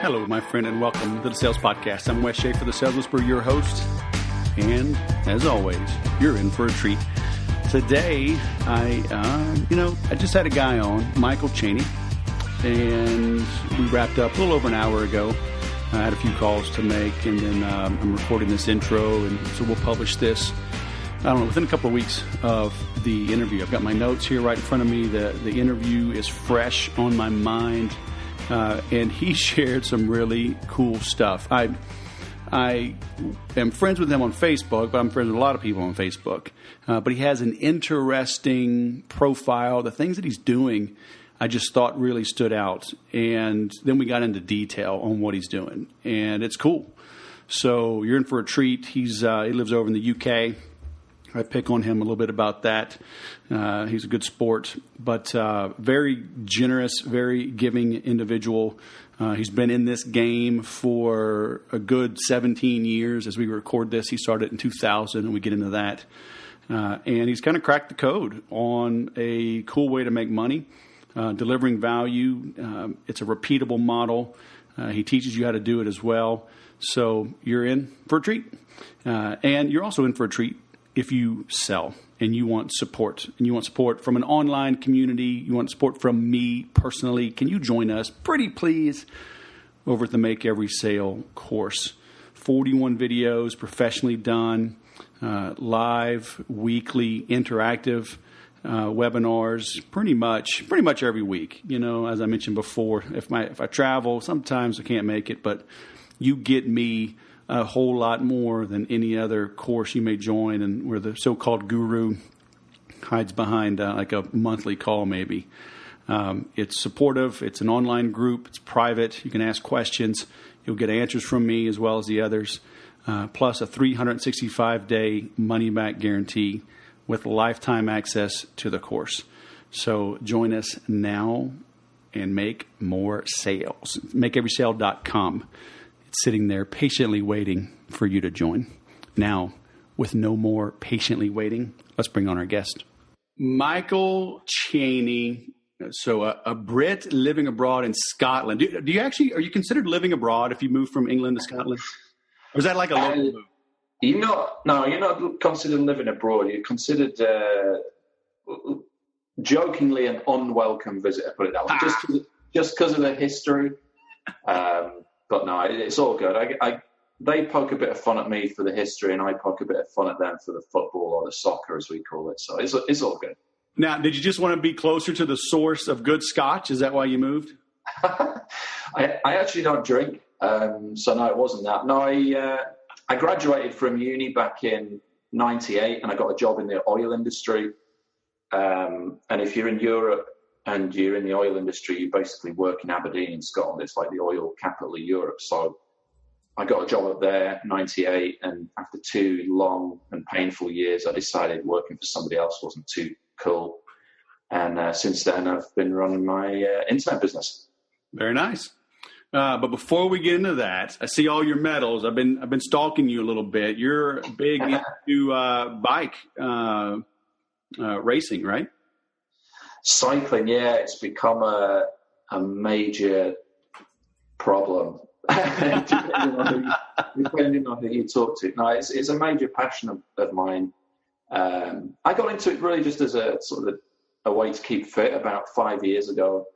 Hello, my friend, and welcome to the Sales Podcast. I'm Wes Schaefer, the Sales Whisperer, your host. And as always, you're in for a treat. Today, I just had a guy on, Michael Cheney, and we wrapped up a little over an hour ago. I had a few calls to make, and then I'm recording this intro, and so we'll publish this, within a couple of weeks of the interview. I've got my notes here right in front of me. The interview is fresh on my mind, and he shared some really cool stuff. I am friends with him on Facebook, but I'm friends with a lot of people on Facebook. But he has an interesting profile. The things that he's doing, I just thought really stood out. And then we got into detail on what he's doing. And it's cool. So you're in for a treat. He lives over in the UK. I pick on him a little bit about that. He's a good sport, but very generous, very giving individual. He's been in this game for a good 17 years. As we record this, he started in 2000, and we get into that. And he's kind of cracked the code on a cool way to make money, delivering value. It's a repeatable model. He teaches you how to do it as well. So you're in for a treat. And you're also in for a treat if you sell and you want support. And you want support from an online community. You want support from me personally. Can you join us, pretty please, over at the Make Every Sale course? 41 videos, professionally done, live, weekly, interactive webinars, pretty much every week. You know, as I mentioned before, if I travel, sometimes I can't make it, but you get me a whole lot more than any other course you may join, and where the so-called guru hides behind like a monthly call maybe. It's supportive. It's an online group. It's private. You can ask questions. You'll get answers from me as well as the others, plus a 365-day money-back guarantee with lifetime access to the course. So join us now and make more sales. MakeEverySale.com. Sitting there patiently waiting for you to join. Now, with no more patiently waiting, let's bring on our guest. Michael Cheney. So a Brit living abroad in Scotland. Do you actually, are you considered living abroad if you move from England to Scotland? Or is that like a local move? You're not considered living abroad. You're considered jokingly an unwelcome visitor, put it that way. Just because of the history. But no, it's all good. They poke a bit of fun at me for the history, and I poke a bit of fun at them for the football or the soccer, as we call it. So it's all good. Now, did you just want to be closer to the source of good scotch? Is that why you moved? I actually don't drink, so no, it wasn't that. No, I graduated from uni back in '98, and I got a job in the oil industry. And if you're in Europe and you're in the oil industry, you basically work in Aberdeen in Scotland. It's like the oil capital of Europe. So I got a job up there, 98, and after 2 long and painful years, I decided working for somebody else wasn't too cool. And since then, I've been running my internet business. Very nice. But before we get into that, I see all your medals. I've been stalking you a little bit. You're big into bike racing, right? Cycling, yeah, it's become a major problem, depending on who you talk to. No, it's a major passion of mine. I got into it really just as a sort of a way to keep fit about 5 years ago,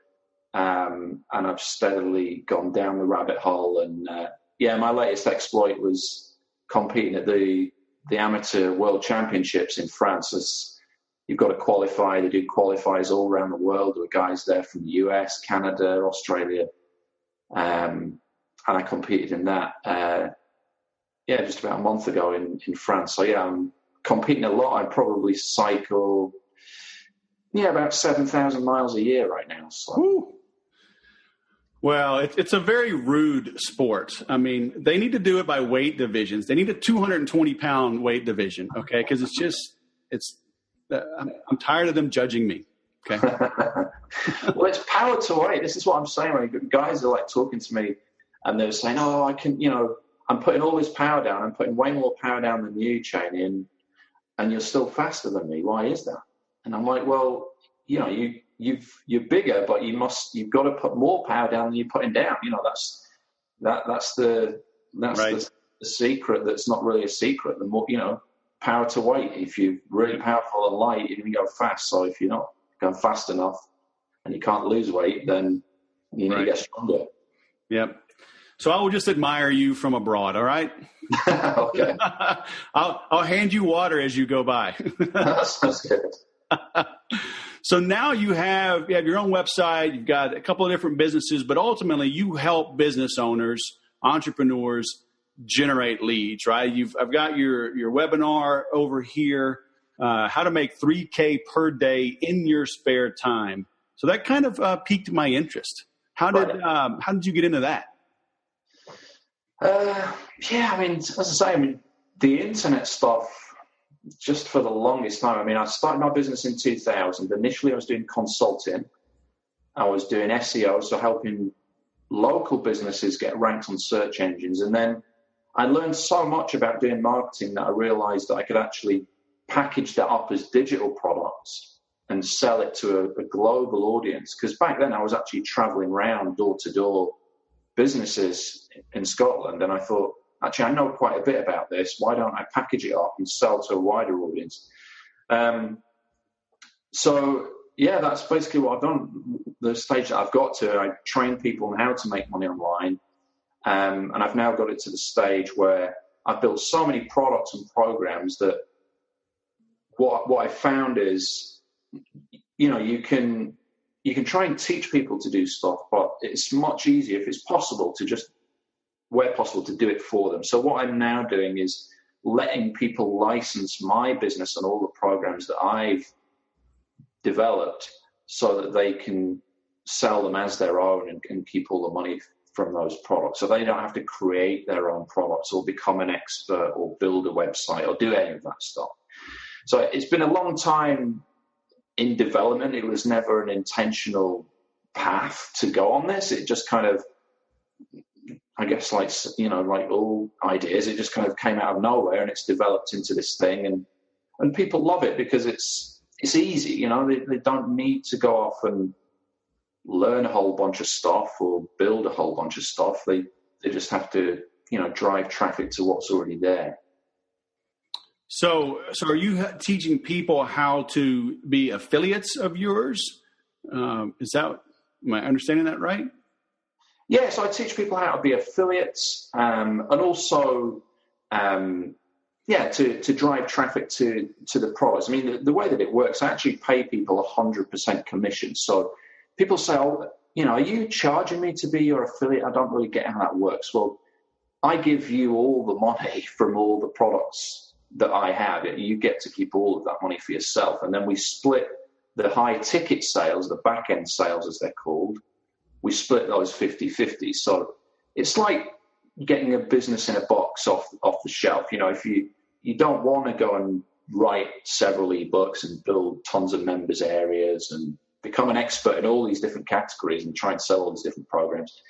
and I've steadily gone down the rabbit hole. And my latest exploit was competing at the Amateur World Championships in France. You've got to qualify. They do qualifiers all around the world. There were guys there from the US, Canada, Australia. And I competed in that, just about a month ago in France. So, I'm competing a lot. I probably cycle, about 7,000 miles a year right now. So. Ooh. Well, it's a very rude sport. I mean, they need to do it by weight divisions. They need a 220-pound weight division, okay? Because I'm tired of them judging me. Okay. Well, it's power to weight. This is what I'm saying. When guys are like talking to me and they're saying, "Oh, I can, I'm putting all this power down. I'm putting way more power down than you, Cheney, and you're still faster than me. Why is that?" And I'm like, "Well, you're bigger, but you've got to put more power down than you're putting down. That's the secret. That's not really a secret. The more, power to weight. If you're really powerful and light, you can go fast. So if you're not going fast enough and you can't lose weight, then you need to get stronger. Yep. So I will just admire you from abroad. All right. Okay. I'll hand you water as you go by. That's good. So now you have your own website. You've got a couple of different businesses, but ultimately you help business owners, entrepreneurs generate leads, right? I've got your webinar over here, how to make $3,000 per day in your spare time. So that kind of piqued my interest. How did you get into that? As I say, the internet stuff, just for the longest time. I started my business in 2000. Initially, I was doing consulting. I was doing SEO, so helping local businesses get ranked on search engines. And then I learned so much about doing marketing that I realized that I could actually package that up as digital products and sell it to a global audience. Because back then I was actually traveling around door to door businesses in Scotland. And I thought, actually, I know quite a bit about this. Why don't I package it up and sell to a wider audience? That's basically what I've done. The stage that I've got to, I train people on how to make money online. And I've now got it to the stage where I've built so many products and programs that what I found is, you can try and teach people to do stuff, but it's much easier if it's possible to just, where possible, to do it for them. So what I'm now doing is letting people license my business and all the programs that I've developed so that they can sell them as their own and keep all the money from those products. So they don't have to create their own products or become an expert or build a website or do any of that stuff. So it's been a long time in development. It was never an intentional path to go on this. It just kind of, I guess, like all ideas, it just kind of came out of nowhere and it's developed into this thing. And people love it because it's easy. They don't need to go off and learn a whole bunch of stuff or build a whole bunch of stuff. They just have to, drive traffic to what's already there. So are you teaching people how to be affiliates of yours? Am I understanding that right? Yeah, so I teach people how to be affiliates, and also, to drive traffic to the products. The way that it works, I actually pay people 100% commission. So people say, are you charging me to be your affiliate? I don't really get how that works. Well, I give you all the money from all the products that I have. You get to keep all of that money for yourself. And then we split the high ticket sales, the back end sales as they're called. We split those 50-50. So it's like getting a business in a box off the shelf. If you don't want to go and write several ebooks and build tons of members areas and become an expert in all these different categories and try and sell all these different programs,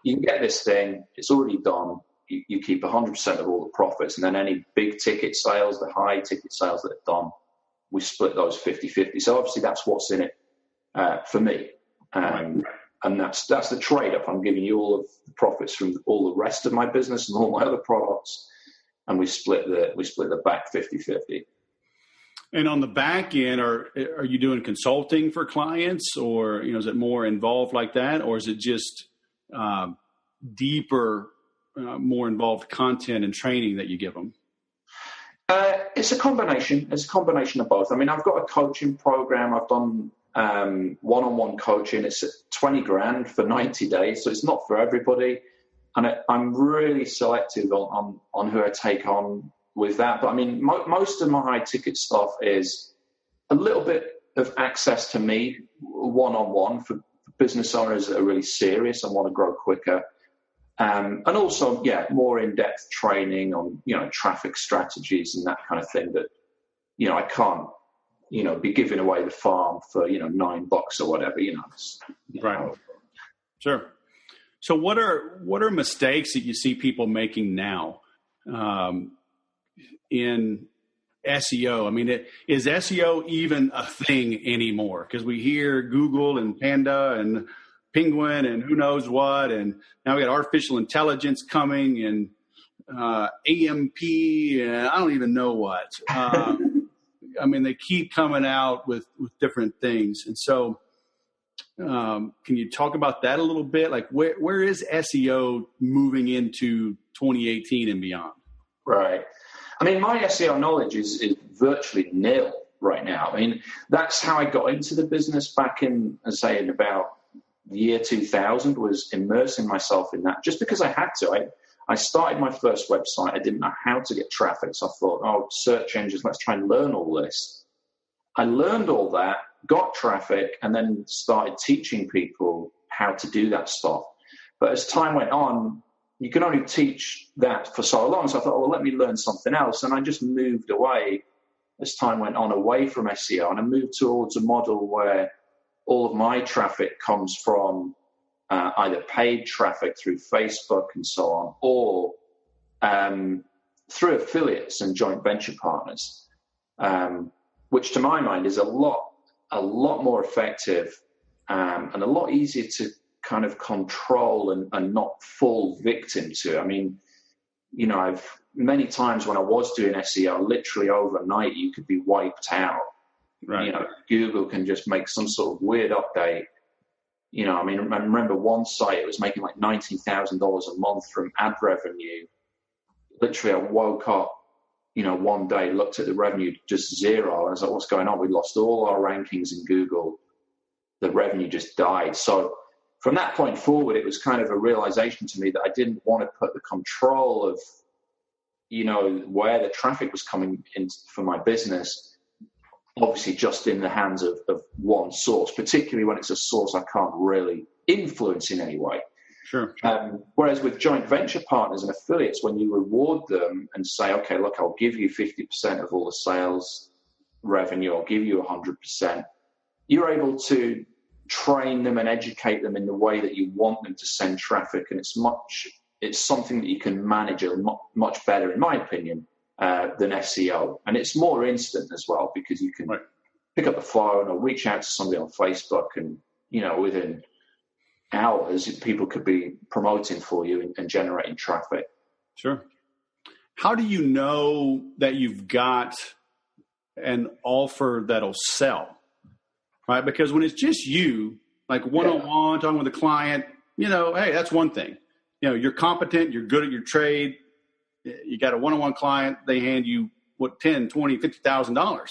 you can get this thing. It's already done. You keep 100% of all the profits. And then any big ticket sales, the high ticket sales that are done, we split those 50-50. So obviously that's what's in it for me. And that's the trade-off. I'm giving you all of the profits from all the rest of my business and all my other products, and we split the back 50-50. And on the back end, are you doing consulting for clients, or is it more involved like that, or is it just deeper, more involved content and training that you give them? It's a combination. It's a combination of both. I've got a coaching program. I've done one-on-one coaching. It's $20,000 for 90 days, so it's not for everybody. And I'm really selective on who I take on with that. But most of my high ticket stuff is a little bit of access to me one-on-one for business owners that are really serious and want to grow quicker. And also, more in-depth training on, traffic strategies and that kind of thing that, I can't, be giving away the farm for, $9 or whatever, Right. Sure. So what are mistakes that you see people making now in SEO? Is SEO even a thing anymore? Because we hear Google and Panda and penguin and who knows what. And now we got artificial intelligence coming and AMP and I don't even know what. I mean, they keep coming out with different things. And so can you talk about that a little bit? Like where is SEO moving into 2018 and beyond? Right. I mean, my SEO knowledge is virtually nil right now. I mean, that's how I got into the business back in about the year 2000, was immersing myself in that just because I had to. I started my first website. I didn't know how to get traffic. So I thought, search engines, let's try and learn all this. I learned all that, got traffic, and then started teaching people how to do that stuff. But as time went on, you can only teach that for so long. So I thought, let me learn something else. And I just moved away as time went on, away from SEO. And I moved towards a model where all of my traffic comes from either paid traffic through Facebook and so on, or through affiliates and joint venture partners, which to my mind is a lot more effective and a lot easier to kind of control and not fall victim to. I mean, I've many times when I was doing SEO, literally overnight you could be wiped out. Right. Google can just make some sort of weird update. I mean, I remember one site, it was making like $19,000 a month from ad revenue. Literally, I woke up, one day, looked at the revenue, just zero. And I was like, what's going on? We lost all our rankings in Google. The revenue just died. So from that point forward, it was kind of a realization to me that I didn't want to put the control of, where the traffic was coming in for my business, obviously just in the hands of one source, particularly when it's a source I can't really influence in any way. Sure. Whereas with joint venture partners and affiliates, when you reward them and say, okay, look, I'll give you 50% of all the sales revenue, I'll give you 100%, you're able to train them and educate them in the way that you want them to send traffic. And it's something that you can manage much better, in my opinion, than SEO. And it's more instant as well, because you can pick up the phone or reach out to somebody on Facebook and, within hours, people could be promoting for you and generating traffic. Sure. How do you know that you've got an offer that'll sell? Right? Because when it's just you, like one-on-one, talking with a client, hey, that's one thing. You're competent, you're good at your trade. You got a one-on-one client, they hand you $10,000, $20,000, $50,000.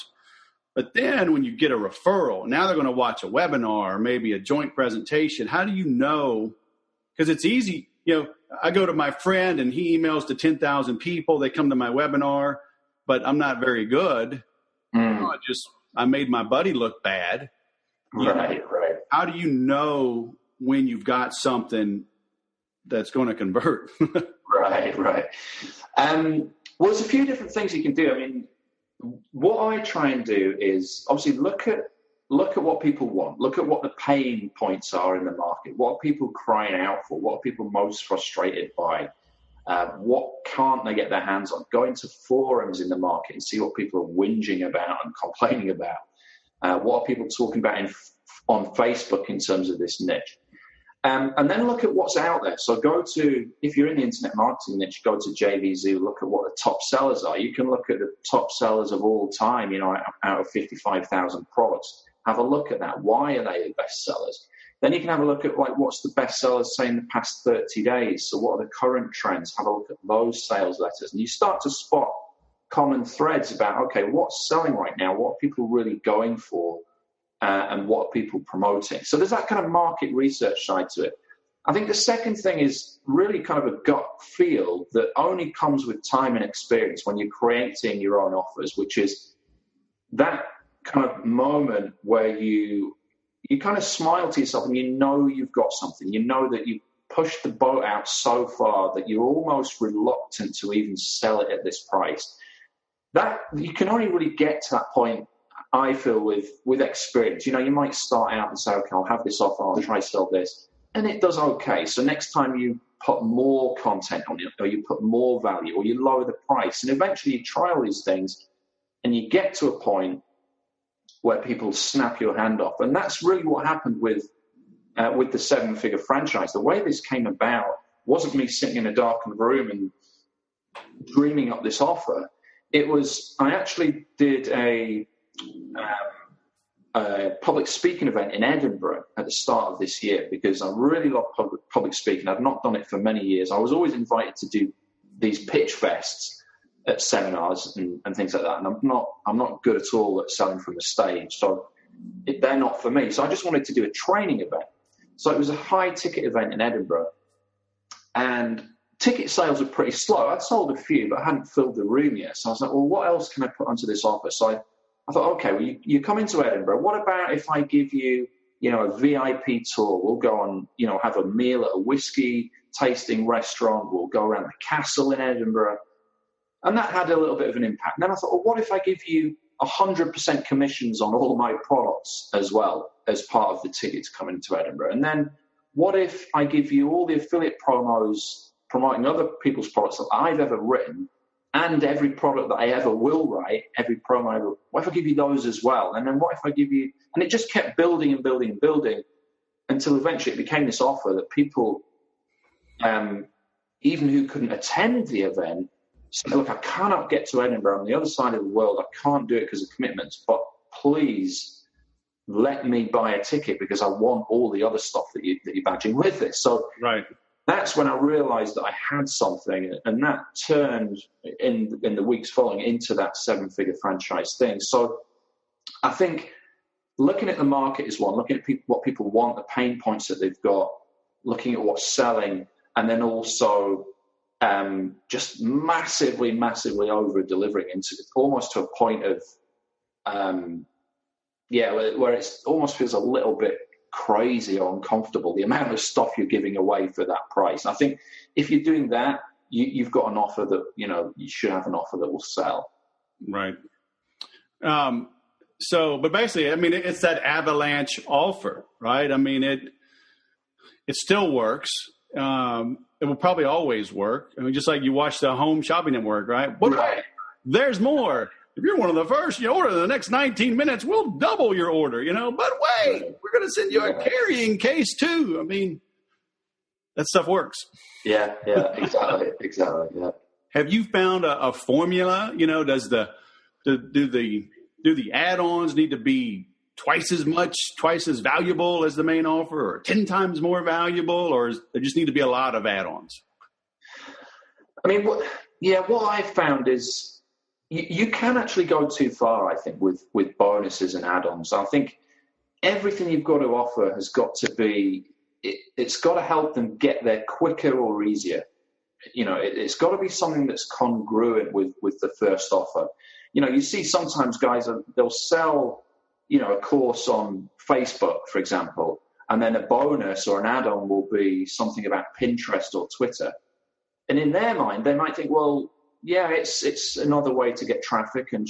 But then when you get a referral, now they're going to watch a webinar or maybe a joint presentation. How do you know? Because it's easy. I go to my friend and he emails to 10,000 people. They come to my webinar, but I'm not very good. I made my buddy look bad. Right. How do you know when you've got something that's going to convert? Right. Well, there's a few different things you can do. I mean, what I try and do is obviously look at what people want. Look at what the pain points are in the market. What are people crying out for? What are people most frustrated by? What can't they get their hands on? Go into forums in the market and see what people are whinging about and complaining about. What are people talking about on Facebook in terms of this niche? And then look at what's out there. So if you're in the internet marketing niche, go to JVZoo, look at what the top sellers are. You can look at the top sellers of all time, out of 55,000 products. Have a look at that. Why are they the best sellers? Then you can have a look at what's the best sellers say in the past 30 days. So what are the current trends? Have a look at those sales letters. And you start to spot common threads about, okay, what's selling right now? What are people really going for? And what are people promoting? So there's that kind of market research side to it. I think the second thing is really kind of a gut feel that only comes with time and experience when you're creating your own offers, which is that kind of moment where you kind of smile to yourself and you've got something. You know that you pushed the boat out so far that you're almost reluctant to even sell it at this price. That you can only really get to that point, I feel, with experience. You might start out and say, okay, I'll have this offer, I'll try to sell this, and it does okay. So next time you put more content on it, or you put more value, or you lower the price, and eventually you try all these things, and you get to a point where people snap your hand off. And that's really what happened with with the 7-figure franchise. The way this came about wasn't me sitting in a darkened room and dreaming up this offer. It was, I actually did a public speaking event in Edinburgh at the start of this year because I really love public speaking. I've not done it for many years. I was always invited to do these pitch fests at seminars and things like that. And I'm not good at all at selling from the stage. So they're not for me. So I just wanted to do a training event. So it was a high ticket event in Edinburgh, and ticket sales were pretty slow. I'd sold a few, but I hadn't filled the room yet. So I was like, well, what else can I put onto this offer? So I thought, okay, well, you come into Edinburgh. What about if I give you, a VIP tour? We'll go on, have a meal at a whiskey tasting restaurant. We'll go around the castle in Edinburgh. And that had a little bit of an impact. And then I thought, well, what if I give you 100% commissions on all my products as well as part of the ticket to come into Edinburgh? And then what if I give you all the affiliate promos promoting other people's products that I've ever written and every product that I ever will write, every promo ever, what if I give you those as well? And then what if I give you, and it just kept building and building and building until eventually it became this offer that people, even who couldn't attend the event, said, look, I cannot get to Edinburgh on the other side of the world. I can't do it because of commitments, but please let me buy a ticket because I want all the other stuff that you're badging with this. So right. That's when I realized that I had something, and that turned in the weeks following into that 7-figure franchise thing. So I think looking at the market is one, looking at what people want, the pain points that they've got, looking at what's selling, and then also just massively, massively over-delivering into almost to a point of, where it almost feels a little bit crazy or uncomfortable, the amount of stuff you're giving away for that price. I think if you're doing that, you've got an offer that, you should have an offer that will sell. Right. But basically, I mean, it's that avalanche offer, right? I mean, it still works. It will probably always work. I mean, just like you watch the Home Shopping Network, right? But right. There's more. If you're one of the first, you order in the next 19 minutes, we'll double your order, But wait, we're going to send you a carrying case too. I mean, that stuff works. Yeah, exactly, yeah. Have you found a formula? Does do the add-ons need to be twice as valuable as the main offer, or 10 times more valuable, or there just need to be a lot of add-ons? I mean, what I've found is you can actually go too far, I think, with bonuses and add-ons. I think everything you've got to offer has got to be, it's got to help them get there quicker or easier. It's got to be something that's congruent with the first offer. You see sometimes guys, they'll sell, a course on Facebook, for example, and then a bonus or an add-on will be something about Pinterest or Twitter. And in their mind, they might think, well, yeah, it's another way to get traffic, and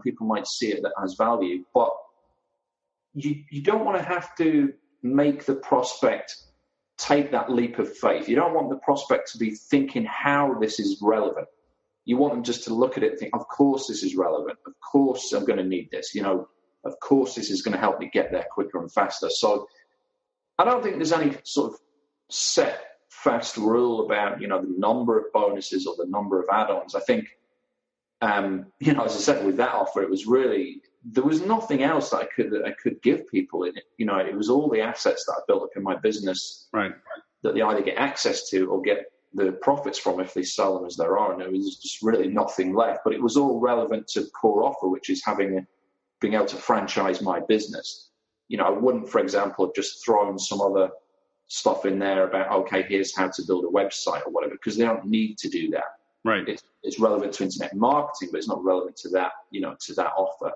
people might see it that has value. But you don't want to have to make the prospect take that leap of faith. You don't want the prospect to be thinking how this is relevant. You want them just to look at it and think, of course this is relevant. Of course I'm going to need this. Of course this is going to help me get there quicker and faster. So I don't think there's any sort of set fast rule about, the number of bonuses or the number of add-ons. I think, as I said, with that offer, it was really, there was nothing else that I could give people. It was all the assets that I built up in my business, right, that they either get access to or get the profits from if they sell them as their own. There was just really nothing left, but it was all relevant to the core offer, which is being able to franchise my business. I wouldn't, for example, have just thrown some other stuff in there about, okay, here's how to build a website or whatever, because they don't need to do that. Right. It's relevant to internet marketing, but it's not relevant to that, to that offer.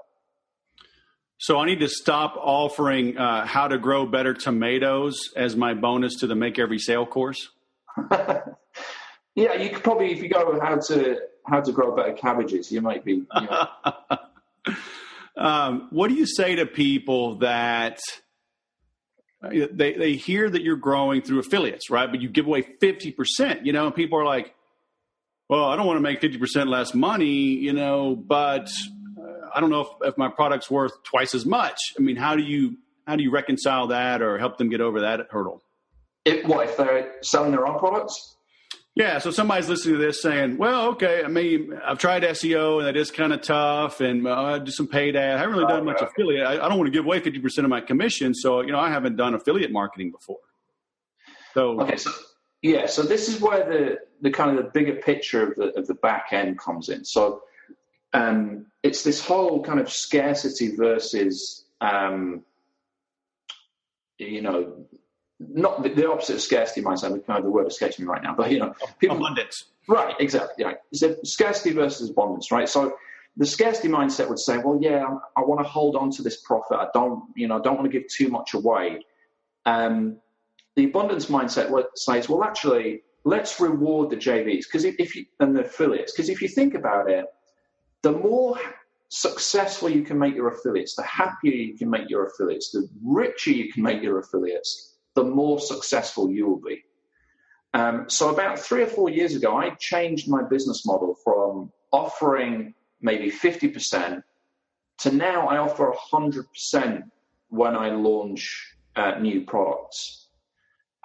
So I need to stop offering how to grow better tomatoes as my bonus to the Make Every Sale course? Yeah, you could probably, if you go how to grow better cabbages, you might be. What do you say to people that they hear that you're growing through affiliates, right? But you give away 50%, and people are like, well, I don't want to make 50% less money, but I don't know if my product's worth twice as much. I mean, how do you do you reconcile that or help them get over that hurdle? If they're selling their own products? Yeah, so somebody's listening to this saying, well, okay, I mean, I've tried SEO, and that is kind of tough, and I do some paid ad. I haven't really done much affiliate. I don't want to give away 50% of my commission, so, I haven't done affiliate marketing before. So this is where the kind of the bigger picture of the back end comes in. So it's this whole kind of scarcity versus, not the opposite of scarcity mindset. Kind of the word escapes me right now, but people, abundance. Right, exactly. Yeah, so scarcity versus abundance, right? So the scarcity mindset would say, well, yeah, I want to hold on to this profit. I don't want to give too much away. The abundance mindset says, well, actually, let's reward the JVs and the affiliates, because if you think about it, the more successful you can make your affiliates, the happier you can make your affiliates, the richer you can make your affiliates, the more successful you will be. So about 3 or 4 years ago, I changed my business model from offering maybe 50% to now I offer 100% when I launch new products.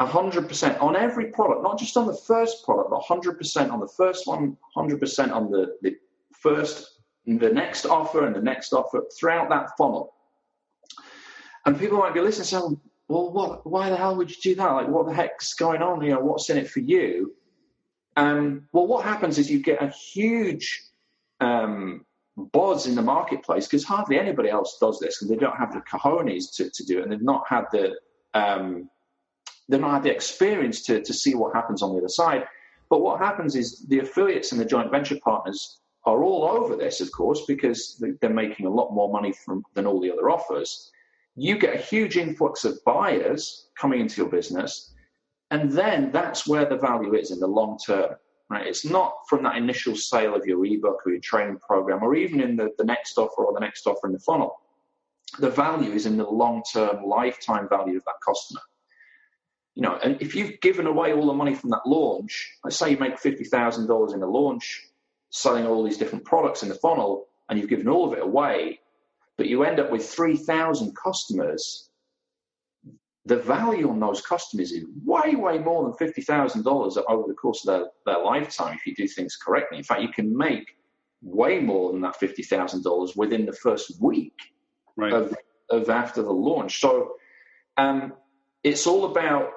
100% on every product, not just on the first product, but 100% on the first one, 100% on the first, the next offer and the next offer throughout that funnel. And people might be listening and saying, well, why the hell would you do that? Like, what the heck's going on? What's in it for you? Well, what happens is you get a huge buzz in the marketplace because hardly anybody else does this, and they don't have the cojones to do it, and they've not had the experience to see what happens on the other side. But what happens is the affiliates and the joint venture partners are all over this, of course, because they're making a lot more money than all the other offers. You get a huge influx of buyers coming into your business, and then that's where the value is in the long term, right? It's not from that initial sale of your ebook or your training program, or even in the next offer or the next offer in the funnel. The value is in the long-term lifetime value of that customer. And if you've given away all the money from that launch, let's say you make $50,000 in a launch, selling all these different products in the funnel, and you've given all of it away, but you end up with 3,000 customers, the value on those customers is way, way more than $50,000 over the course of their lifetime if you do things correctly. In fact, you can make way more than that $50,000 within the first week of after the launch. So it's all about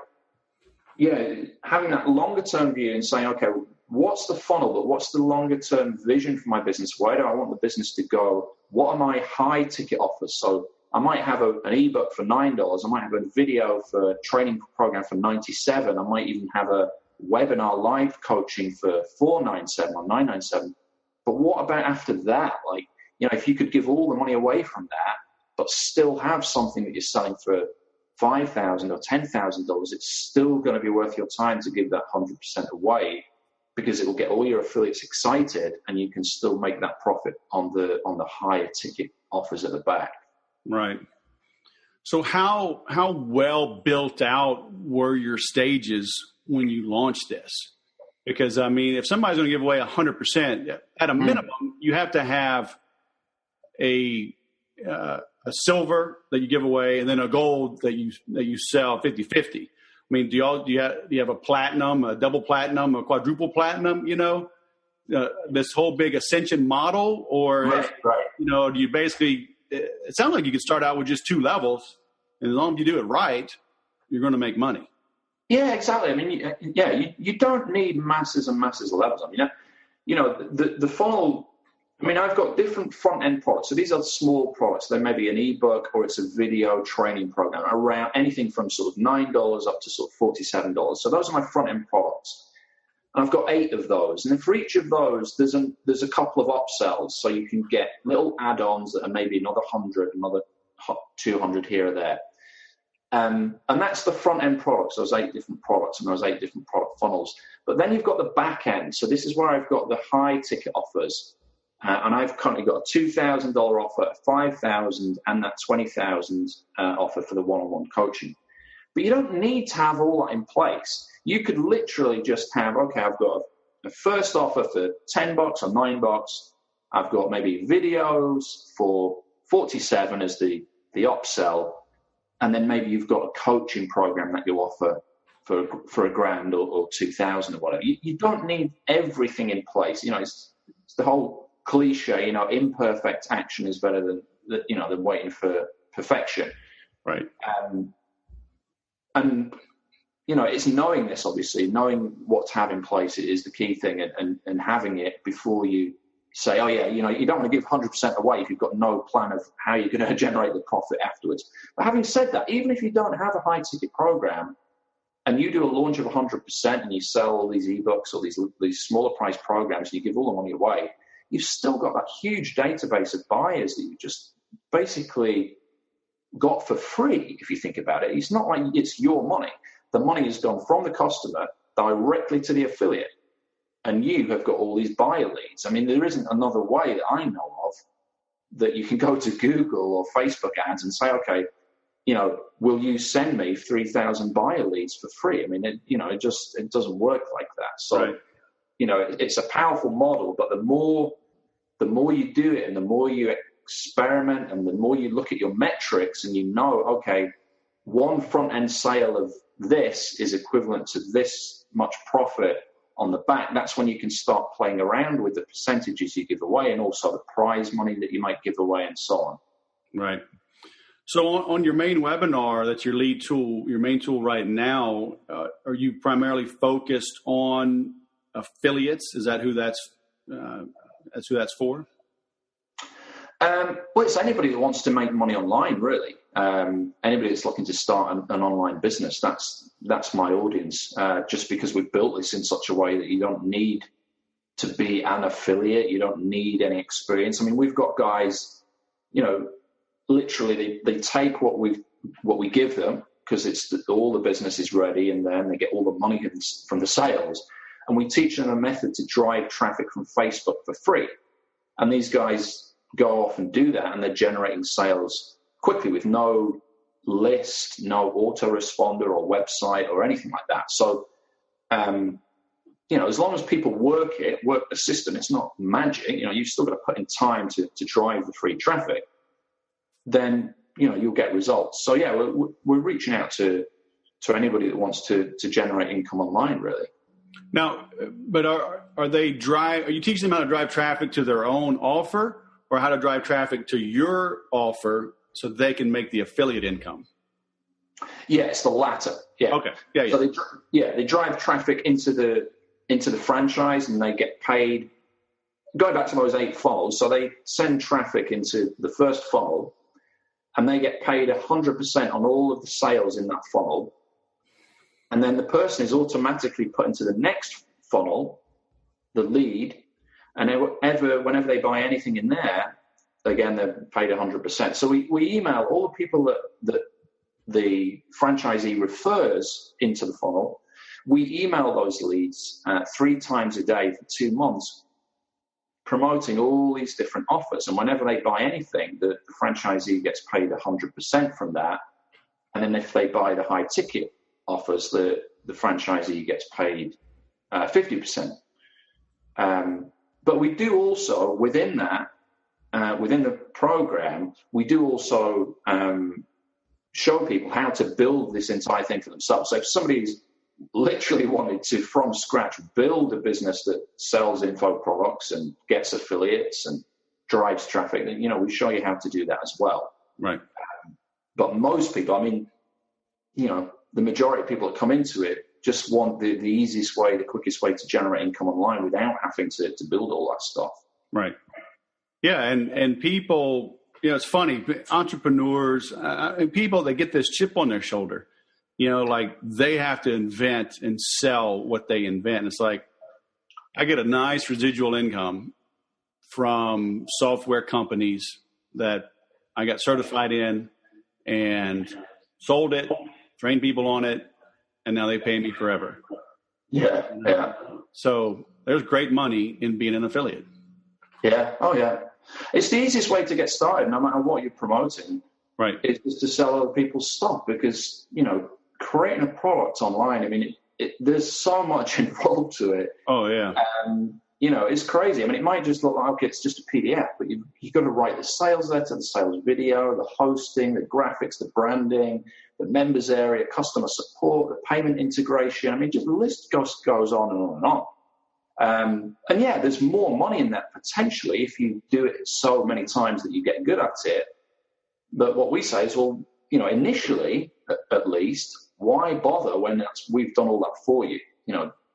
having that longer-term view and saying, okay, what's the funnel, but what's the longer-term vision for my business? Where do I want the business to go? What are my high-ticket offers? So I might have an ebook for $9. I might have a video for a training program for $97. I might even have a webinar live coaching for $497 or $997. But what about after that? Like, if you could give all the money away from that, but still have something that you're selling for $5,000 or $10,000, it's still going to be worth your time to give that 100% away, because it will get all your affiliates excited, and you can still make that profit on the higher ticket offers at the back. Right. So how well built out were your stages when you launched this? Because if somebody's going to give away 100%, at a minimum, you have to have a silver that you give away, and then a gold that you sell 50-50. Do you have a platinum, a double platinum, a quadruple platinum? This whole big ascension model, or do you basically? It sounds like you could start out with just 2 levels, and as long as you do it right, you're going to make money. Yeah, exactly. You don't need masses and masses of levels. The funnel. I've got different front-end products. So these are small products. They may be an ebook, or it's a video training program around anything from sort of $9 up to sort of $47. So those are my front-end products. And I've got 8 of those. And then for each of those, there's a couple of upsells. So you can get little add-ons that are maybe another 100, another 200 here or there. And that's the front-end products, those 8 different products and those 8 different product funnels. But then you've got the back end. So this is where I've got the high-ticket offers. And I've currently got a $2,000 offer, a $5,000, and that $20,000 offer for the one-on-one coaching. But you don't need to have all that in place. You could literally just have, okay, I've got a first offer for $10 or $9. I've got maybe videos for $47 as the upsell. and then maybe you've got a coaching program that you offer for $1,000 or 2,000 or whatever. You don't need everything in place. It's the whole cliche. Imperfect action is better than waiting for perfection. Right. And it's knowing this, obviously, knowing what to have in place is the key thing, and having it before you say, oh yeah, you don't want to give 100% away if you've got no plan of how you're going to generate the profit afterwards. But having said that, even if you don't have a high ticket program and you do a launch of 100% and you sell all these ebooks or these smaller price programs and you give all the money away, you've still got that huge database of buyers that you just basically got for free. If you think about it, it's not like it's your money. The money has gone from the customer directly to the affiliate, and you have got all these buyer leads. I mean, there isn't another way that I know of that you can go to Google or Facebook ads and say, okay, will you send me 3,000 buyer leads for free? I mean, it doesn't work like that. So, right. It's a powerful model, but the more you do it and the more you experiment and the more you look at your metrics and okay, one front end sale of this is equivalent to this much profit on the back, that's when you can start playing around with the percentages you give away and also the prize money that you might give away and so on. Right. So on your main webinar, that's your lead tool, your main tool right now, are you primarily focused on affiliates? Is that who that's for? Well, it's anybody that wants to make money online, really. Anybody that's looking to start an online business, that's my audience. Just because we've built this in such a way that you don't need to be an affiliate, you don't need any experience. I mean, we've got guys, literally they take what we give them because all the business is ready, and then they get all the money from the sales, and we teach them a method to drive traffic from Facebook for free. And these guys go off and do that, and they're generating sales quickly with no list, no autoresponder or website or anything like that. So, as long as people work the system, it's not magic. You've still got to put in time to drive the free traffic. Then you'll get results. So yeah, we're reaching out to anybody that wants to generate income online, really. Now, but are you teaching them how to drive traffic to their own offer, or how to drive traffic to your offer so they can make the affiliate income? Yeah, it's the latter. Yeah. Okay. Yeah. So they drive traffic into the franchise, and they get paid. Going back to those 8 funnels, so they send traffic into the first funnel, and they get paid 100% on all of the sales in that funnel. And then the person is automatically put into the next funnel, the lead, and whenever they buy anything in there, again, they're paid 100%. So we email all the people that the franchisee refers into the funnel. We email those leads 3 times a day for 2 months, promoting all these different offers. And whenever they buy anything, the franchisee gets paid 100% from that. And then if they buy the high ticket offers, the franchisee gets paid 50%. But we do also, within that, within the program, we do also show people how to build this entire thing for themselves. So if somebody's literally wanted to, from scratch, build a business that sells info products and gets affiliates and drives traffic, then, we show you how to do that as well. Right. But most people, the majority of people that come into it just want the easiest way, the quickest way to generate income online without having to build all that stuff. Right. Yeah. And people, it's funny, entrepreneurs and people, they get this chip on their shoulder, like they have to invent and sell what they invent. It's like, I get a nice residual income from software companies that I got certified in and sold it, trained people on it, and now they pay me forever. Yeah, yeah. So there's great money in being an affiliate. Yeah, oh yeah. It's the easiest way to get started, no matter what you're promoting. Right. It's to sell other people's stuff because, creating a product online, there's so much involved to it. Oh, yeah. it's crazy. I mean, it might just look like, okay, it's just a PDF, but you've got to write the sales letter, the sales video, the hosting, the graphics, the branding, the members area, customer support, the payment integration. I mean, just the list goes on and on and on. And yeah, there's more money in that potentially if you do it so many times that you get good at it. But what we say is, well, initially, at least, why bother when we've done all that for you?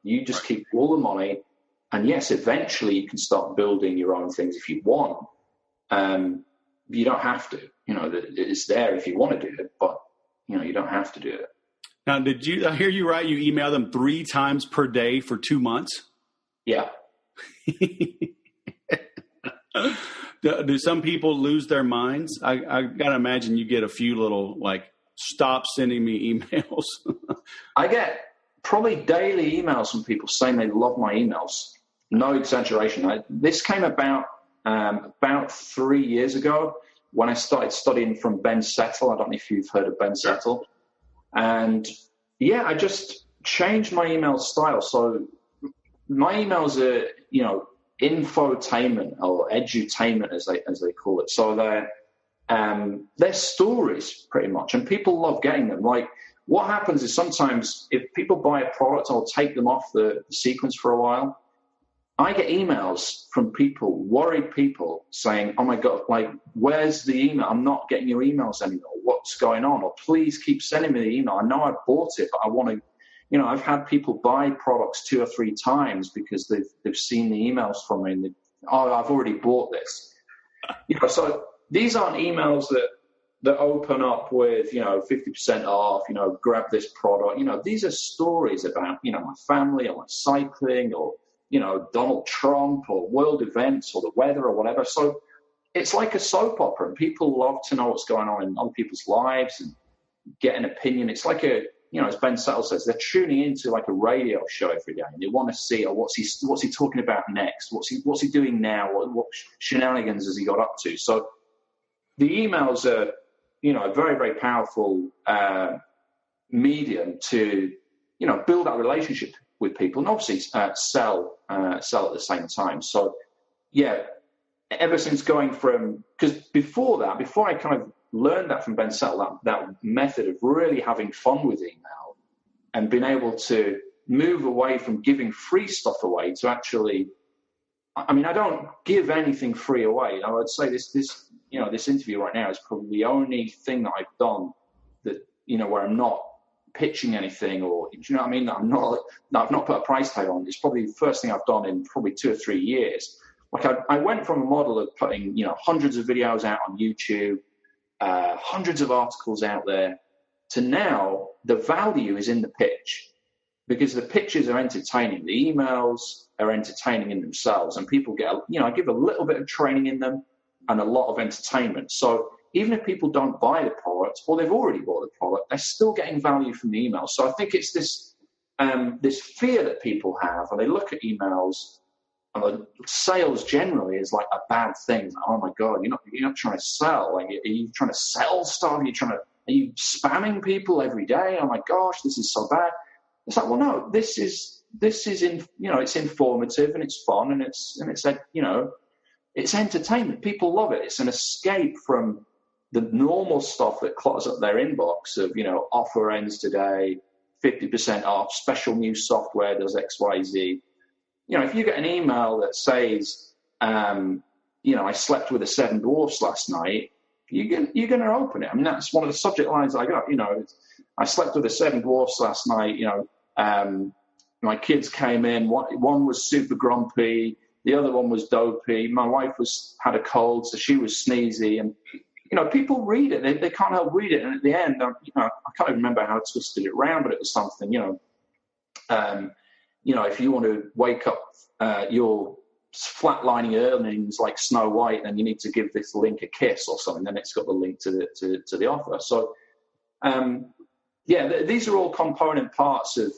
You just keep all the money. And yes, eventually you can start building your own things if you want. You don't have to. It's there if you want to do it, but you don't have to do it. Now, I hear you right? You email them 3 times per day for 2 months? Yeah. Do some people lose their minds? I got to imagine you get a few little, stop sending me emails. I get probably daily emails from people saying they love my emails. No exaggeration. This came about 3 years ago when I started studying from Ben Settle. I don't know if you've heard of Ben Settle. And yeah, I just changed my email style. So my emails are, infotainment or edutainment as they call it. So they're stories pretty much, and people love getting them. Like, what happens is sometimes if people buy a product, I'll take them off the sequence for a while. I get emails from people, worried people, saying, oh my God, where's the email? I'm not getting your emails anymore. What's going on? Or please keep sending me the email. I know I bought it, but I want to, I've had people buy products 2 or 3 times because they've seen the emails from me and I've already bought this. So these aren't emails that open up with, 50% off, grab this product. These are stories about, my family or my cycling or, Donald Trump or world events or the weather or whatever. So it's like a soap opera, and people love to know what's going on in other people's lives and get an opinion. It's like as Ben Settle says, they're tuning into like a radio show every day, and they want to see, what's he talking about next? What's he doing now? What shenanigans has he got up to? So the emails are, a very, very powerful medium to, build that relationship with people, and obviously sell at the same time. So, yeah, ever since going from, because before I kind of learned that from Ben Settle, that method of really having fun with email and being able to move away from giving free stuff away to actually, I mean, I don't give anything free away. I would say this interview right now is probably the only thing that I've done that, where I'm not pitching anything, or do you know what I mean? I've not put a price tag on. It's probably the first thing I've done in probably 2 or 3 years. Like I went from a model of putting, hundreds of videos out on YouTube, hundreds of articles out there, to now the value is in the pitch, because the pitches are entertaining. The emails are entertaining in themselves, and people get, I give a little bit of training in them and a lot of entertainment. So even if people don't buy the product, or they've already bought the product, they're still getting value from the email. So I think it's this fear that people have, and they look at emails, and sales generally is like a bad thing. Like, oh my God, you're not trying to sell. Like, are you trying to sell stuff? Are you spamming people every day? Oh my gosh, this is so bad. It's like, well, no, this is it's informative and it's fun and it's it's entertainment. People love it. It's an escape from the normal stuff that clutters up their inbox of, offer ends today, 50% off, special new software does X, Y, Z. If you get an email that says, I slept with the 7 dwarfs last night, you're going to open it. I mean, that's one of the subject lines I got. I slept with the 7 dwarfs last night. My kids came in. One was super grumpy. The other one was dopey. My wife had a cold, so she was sneezy. And, people read it. They can't help read it. And at the end, I can't even remember how I twisted it around, but it was something, if you want to wake up your flatlining earnings like Snow White, then you need to give this link a kiss or something. Then it's got the link to the offer. So, these are all component parts of,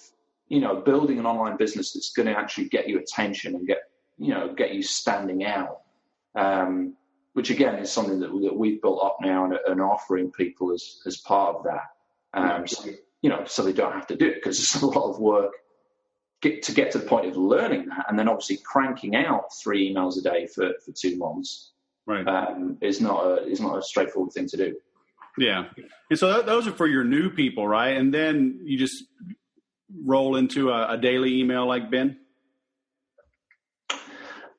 building an online business that's going to actually get you attention and get you standing out. Which again is something that we've built up now and offering people as part of that. So they don't have to do it, because it's a lot of work get to the point of learning that, and then obviously cranking out 3 emails a day for 2 months, right, is not a straightforward thing to do. Yeah, and so those are for your new people, right? And then you just roll into a daily email like Ben.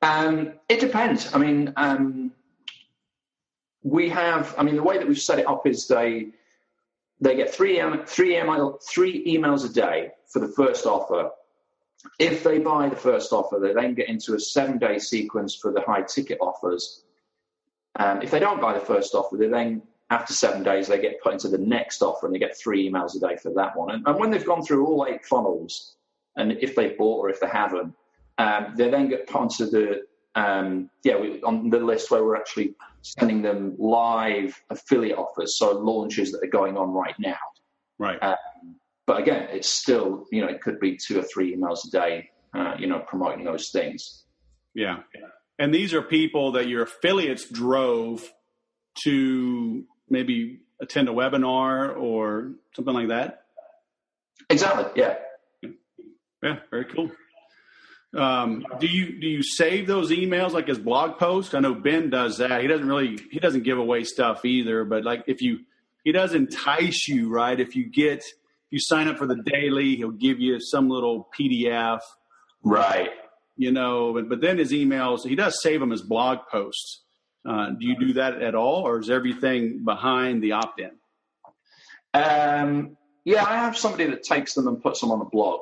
It depends. I mean, the way that we've set it up is they get three emails a day for the first offer. If they buy the first offer, they then get into a 7-day sequence for the high ticket offers. If they don't buy the first offer, they then, after 7 days, they get put into the next offer and they get 3 emails a day for that one. And when they've gone through all 8 funnels, and if they bought or if they haven't, they then get put onto the on the list where we're actually sending them live affiliate offers, so launches that are going on right now. Right. But again, it's still, it could be 2 or 3 emails a day, promoting those things. Yeah. And these are people that your affiliates drove to maybe attend a webinar or something like that? Exactly, yeah. Yeah, very cool. Do you save those emails like as blog posts? I know Ben does that. He doesn't give away stuff either, but like he does entice you, right? If you sign up for the daily, he'll give you some little PDF. Right. But then his emails, he does save them as blog posts. Do you do that at all, or is everything behind the opt-in? Yeah, I have somebody that takes them and puts them on the blog.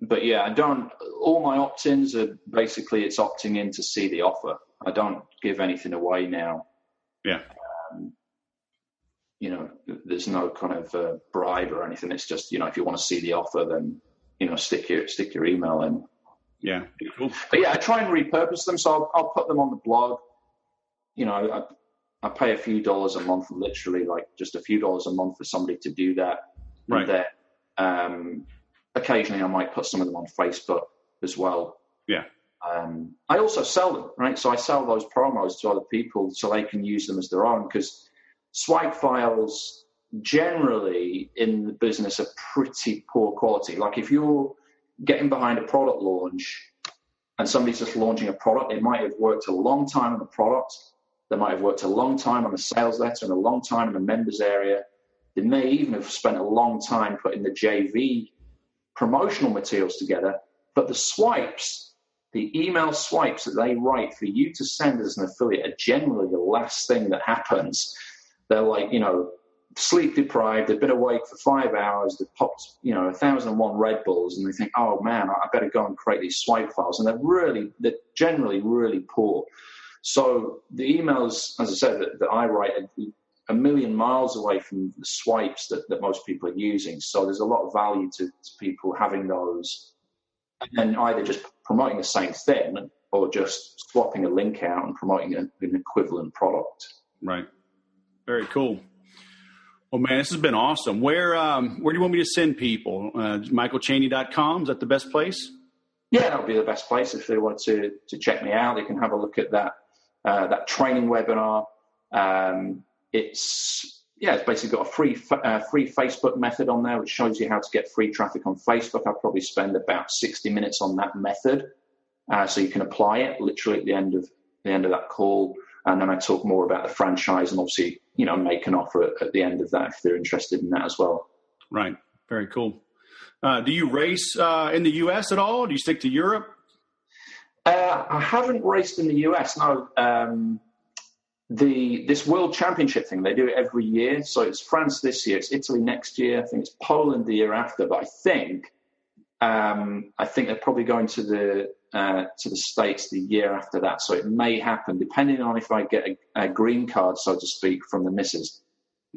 But yeah, I don't. All my opt-ins are basically it's opting in to see the offer. I don't give anything away now. Yeah. There's no kind of bribe or anything. It's just if you want to see the offer, then stick your email in. Yeah, cool. But yeah, I try and repurpose them. So I'll put them on the blog. I pay a few dollars a month, literally like just a few dollars a month for somebody to do that. Right. And then, occasionally I might put some of them on Facebook as well. Yeah. I also sell them, right? So I sell those promos to other people so they can use them as their own, because swipe files generally in the business are pretty poor quality. Like if you're getting behind a product launch and somebody's just launching a product, it might have worked a long time on the product. They might have worked a long time on the sales letter and a long time in the members area. They may even have spent a long time putting the JV promotional materials together, but the email swipes that they write for you to send as an affiliate are generally the last thing that happens. They're like, sleep deprived, they've been awake for 5 hours, they've popped, 1,001 Red Bulls, and they think, oh man, I better go and create these swipe files. And they're generally really poor. So the emails, as I said, that I write are a million miles away from the swipes that most people are using. So there's a lot of value to people having those, and then either just promoting the same thing or just swapping a link out and promoting an equivalent product. Right. Very cool. Well, man, this has been awesome. Where do you want me to send people? MichaelCheney.com, is that the best place? Yeah, that would be the best place. If they want to check me out, they can have a look at that training webinar. It's basically got a free Facebook method on there, which shows you how to get free traffic on Facebook. I'll probably spend about 60 minutes on that method, so you can apply it literally at the end of that call. And then I talk more about the franchise and obviously, make an offer at the end of that if they're interested in that as well. Right. Very cool. Do you race in the U.S. at all? Do you stick to Europe? I haven't raced in the U.S. No. This World Championship thing, they do it every year. So it's France this year, it's Italy next year, I think it's Poland the year after. But I think they're probably going to the States the year after that. So it may happen, depending on if I get a green card, so to speak, from the missus.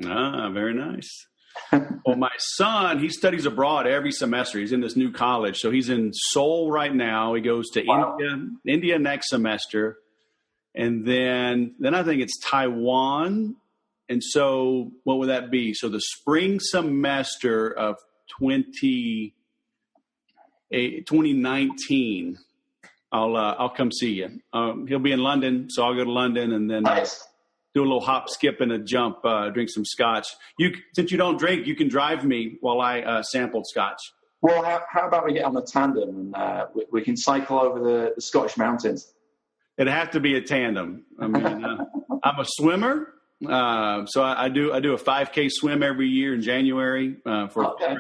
Ah, very nice. Well, my son, he studies abroad every semester. He's in this new college. So he's in Seoul right now. He goes to India next semester. And then I think it's Taiwan. And so what would that be? So the spring semester of 2019, I'll come see you. He'll be in London, so I'll go to London and then do a little hop, skip, and a jump, drink some scotch. Since you don't drink, you can drive me while I sampled scotch. Well, how about we get on a tandem and we can cycle over the Scottish mountains? It'd have to be a tandem. I mean, I'm a swimmer, so I do a 5K swim every year in January for. Okay.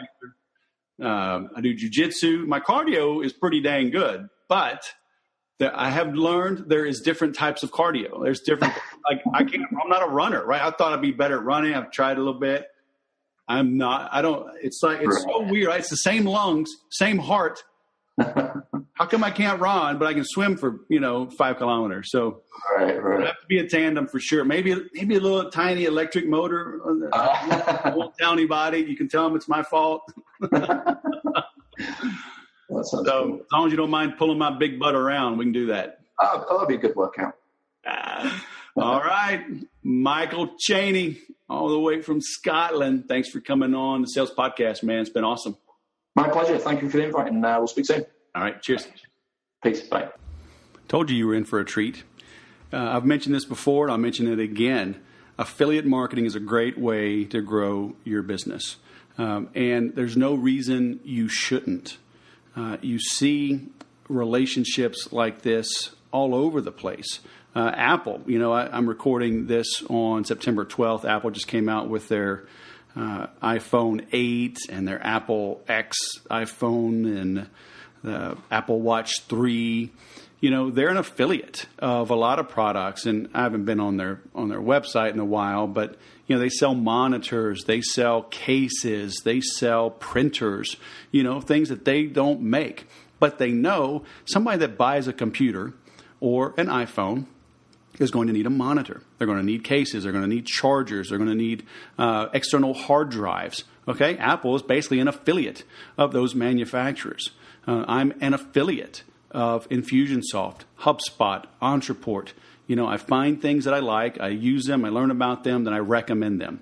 I do jiu-jitsu. My cardio is pretty dang good, but I have learned there is different types of cardio. There's different, I'm not a runner, right? I thought I'd be better at running. I've tried a little bit. I'm not, it's so weird. Right? It's the same lungs, same heart. How come I can't run, but I can swim for, 5 kilometers? So right. It'd have to be a tandem for sure. Maybe a little tiny electric motor on the little towny body. You can tell them it's my fault. So cool. As long as you don't mind pulling my big butt around, we can do that. That'll be a good workout. All right. Michael Cheney, all the way from Scotland. Thanks for coming on the Sales Podcast, man. It's been awesome. My pleasure. Thank you for the invite, and we'll speak soon. All right. Cheers. Peace. Bye. Told you were in for a treat. I've mentioned this before, and I'll mention it again. Affiliate marketing is a great way to grow your business. And there's no reason you shouldn't. You see relationships like this all over the place. Apple, I'm recording this on September 12th. Apple just came out with their iPhone 8 and their Apple X iPhone and the Apple Watch 3. They're an affiliate of a lot of products, and I haven't been on their website in a while, but they sell monitors, they sell cases, they sell printers, things that they don't make. But they know somebody that buys a computer or an iPhone is going to need a monitor. They're going to need cases. They're going to need chargers. They're going to need external hard drives. Okay? Apple is basically an affiliate of those manufacturers. I'm an affiliate of Infusionsoft, HubSpot, Entreport. I find things that I like, I use them, I learn about them, then I recommend them.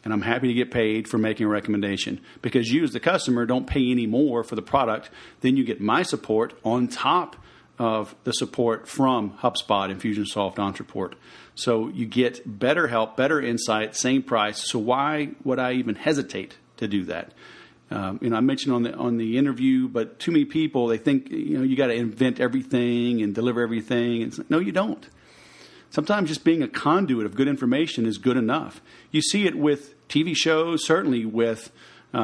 And I'm happy to get paid for making a recommendation because you as the customer don't pay any more for the product than you get my support on top of the support from HubSpot, Infusionsoft, Entreport. So you get better help, better insight, same price. So why would I even hesitate to do that? I mentioned on the interview, but too many people, they think, you got to invent everything and deliver everything. And no, you don't. Sometimes just being a conduit of good information is good enough. You see it with TV shows, certainly with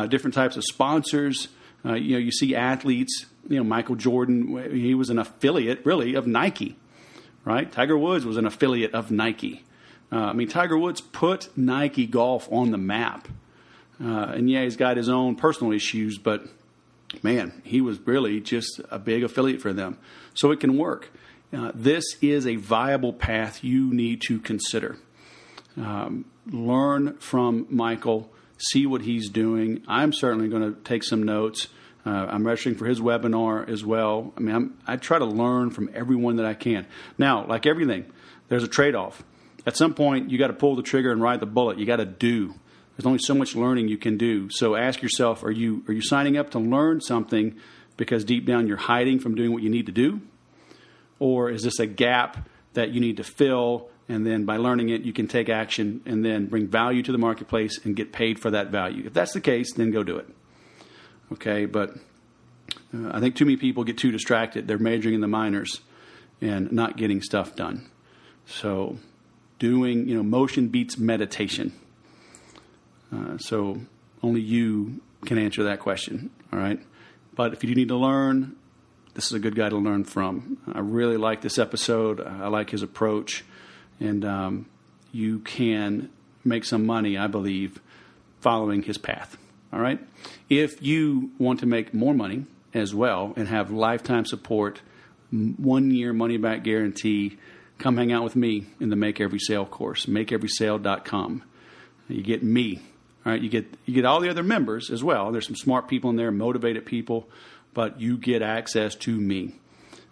different types of sponsors. You see athletes, Michael Jordan, he was an affiliate really of Nike, right? Tiger Woods was an affiliate of Nike. Tiger Woods put Nike golf on the map. And he's got his own personal issues, but man, he was really just a big affiliate for them. So it can work. This is a viable path you need to consider. Learn from Michael, see what he's doing. I'm certainly going to take some notes. I'm registering for his webinar as well. I try to learn from everyone that I can. Now, like everything, there's a trade-off. At some point, you got to pull the trigger and ride the bullet. You got to do. There's only so much learning you can do. So ask yourself, are you signing up to learn something because deep down you're hiding from doing what you need to do? Or is this a gap that you need to fill, and then by learning it, you can take action and then bring value to the marketplace and get paid for that value? If that's the case, then go do it. Okay, but I think too many people get too distracted. They're majoring in the minors and not getting stuff done. So doing, motion beats meditation. So only you can answer that question, all right? But if you need to learn, this is a good guy to learn from. I really like this episode. I like his approach. And you can make some money, I believe, following his path, all right? If you want to make more money as well and have lifetime support, 1-year money-back guarantee, come hang out with me in the Make Every Sale course, makeeverysale.com. You get me. All right, you get all the other members as well. There's some smart people in there, motivated people, but you get access to me.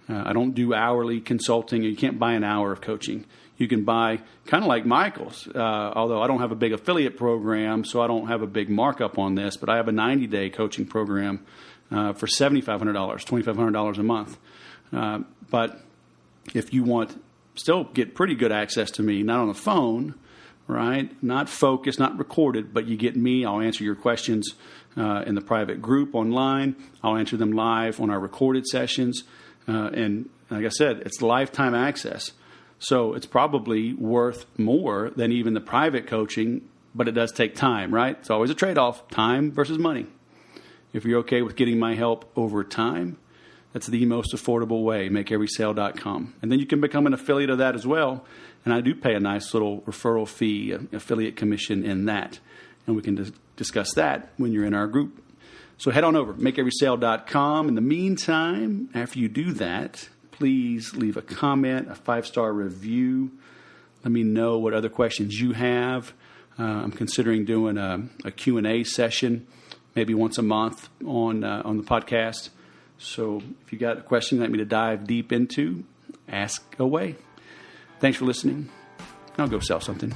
I don't do hourly consulting. You can't buy an hour of coaching. You can buy kind of like Michael's, although I don't have a big affiliate program, so I don't have a big markup on this, but I have a 90-day coaching program for $7,500, $2,500 a month. But if you want still get pretty good access to me, not on the phone, right? Not focused, not recorded, but you get me. I'll answer your questions. in the private group online. I'll answer them live on our recorded sessions. And like I said, it's lifetime access. So it's probably worth more than even the private coaching, but it does take time, right? It's always a trade-off, time versus money. If you're okay with getting my help over time, that's the most affordable way, makeeverysale.com. And then you can become an affiliate of that as well. And I do pay a nice little referral fee, affiliate commission in that. And we can discuss that when you're in our group. So head on over, makeeverysale.com. In the meantime, after you do that, please leave a comment, a 5-star review. Let me know what other questions you have. I'm considering doing a Q&A session, maybe once a month on the podcast. So if you got a question you'd like me to dive deep into, ask away. Thanks for listening. I'll go sell something.